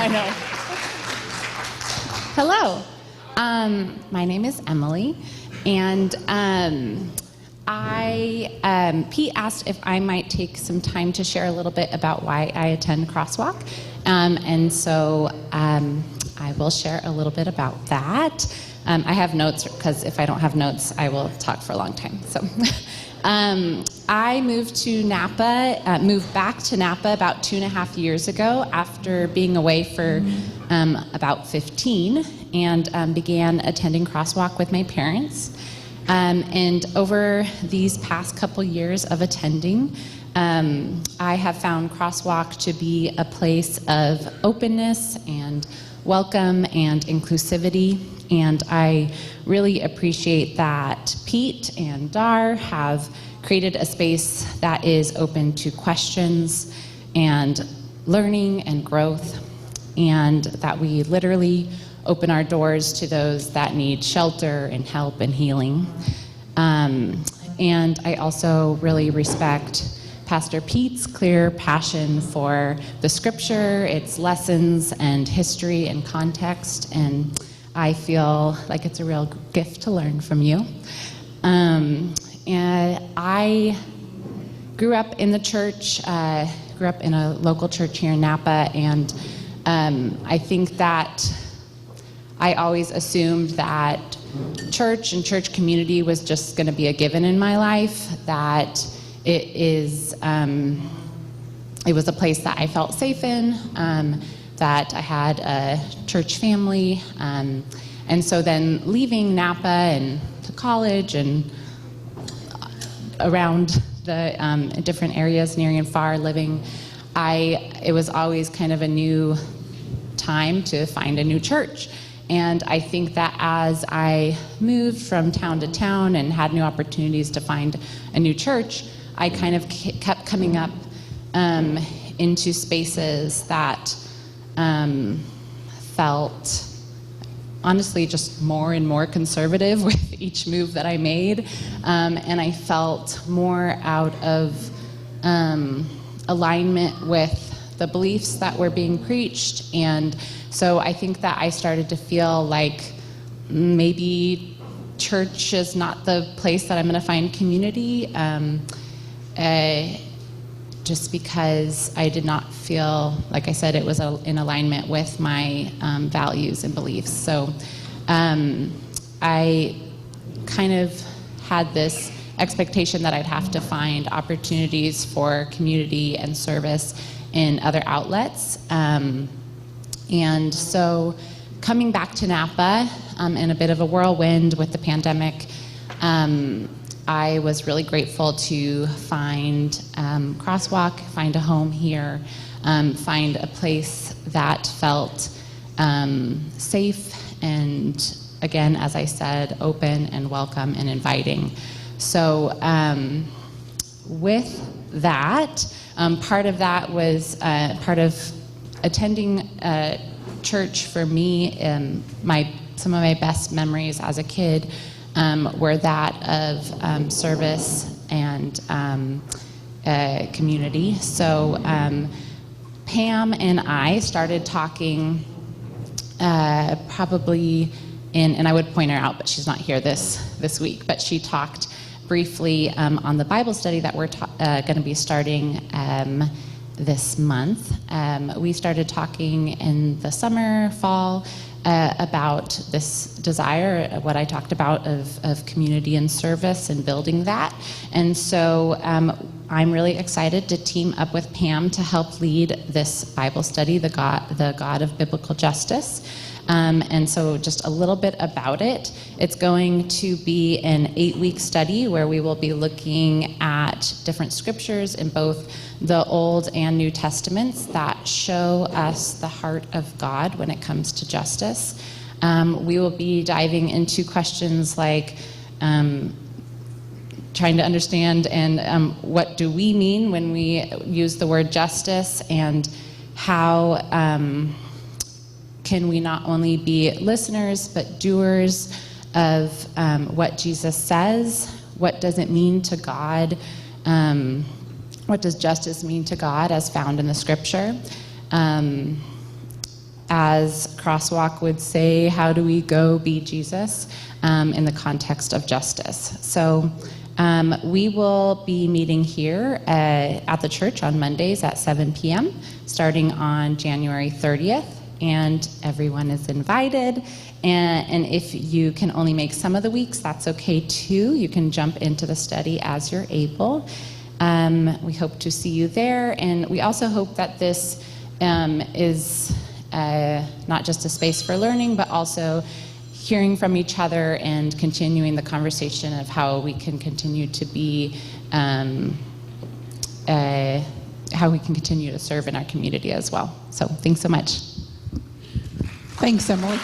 know. Hello. My name is Emily, and Pete asked if I might take some time to share a little bit about why I attend CrossWalk, and so I will share a little bit about that. I have notes, because if I don't have notes, I will talk for a long time. So, I moved back to Napa about 2.5 years ago after being away for about 15, and began attending CrossWalk with my parents. And over these past couple years of attending, I have found CrossWalk to be a place of openness and welcome and inclusivity. And I really appreciate that Pete and Dar have created a space that is open to questions and learning and growth, and that we literally open our doors to those that need shelter and help and healing. And I also really respect Pastor Pete's clear passion for the scripture, its lessons and history and context, and I feel like it's a real gift to learn from you. And I grew up in the church, grew up in a local church here in Napa, and I think that I always assumed that church and church community was just going to be a given in my life, that it was a place that I felt safe in, that I had a church family, and so then leaving Napa and to college and around the different areas near and far living, it was always kind of a new time to find a new church. And I think that as I moved from town to town and had new opportunities to find a new church, I kind of kept coming up into spaces that felt honestly just more and more conservative with each move that I made, and I felt more out of alignment with the beliefs that were being preached. And so I think that I started to feel like maybe church is not the place that I'm going to find community, just because I did not feel, like I said, it was in alignment with my values and beliefs. So I kind of had this expectation that I'd have to find opportunities for community and service in other outlets. And so coming back to Napa in a bit of a whirlwind with the pandemic, I was really grateful to find CrossWalk, find a home here, find a place that felt safe and, again, as I said, open and welcome and inviting. So with that, part of that was part of attending church for me. Some of my best memories as a kid were that of service and community. So Pam and I started talking probably and I would point her out, but she's not here this week, but she talked briefly on the Bible study that we're going to be starting this month. We started talking in the summer, fall, about this desire, what I talked about of community and service and building that. And so I'm really excited to team up with Pam to help lead this Bible study, the God of Biblical Justice. And so just a little bit about it. It's going to be an 8-week study where we will be looking at different scriptures in both the Old and New Testaments that show us the heart of God when it comes to justice. We will be diving into questions like trying to understand and what do we mean when we use the word justice, and how can we not only be listeners but doers of what Jesus says? What does it mean to God? What does justice mean to God as found in the scripture? as CrossWalk would say, how do we go be Jesus in the context of justice? So we will be meeting here at the church on Mondays at 7 p.m. starting on January 30th, and everyone is invited. And if you can only make some of the weeks, that's okay too. You can jump into the study as you're able. We hope to see you there, and we also hope that this is not just a space for learning, but also hearing from each other and continuing the conversation of how we can continue to be, how we can continue to serve in our community as well. So thanks so much. Thanks, Emily.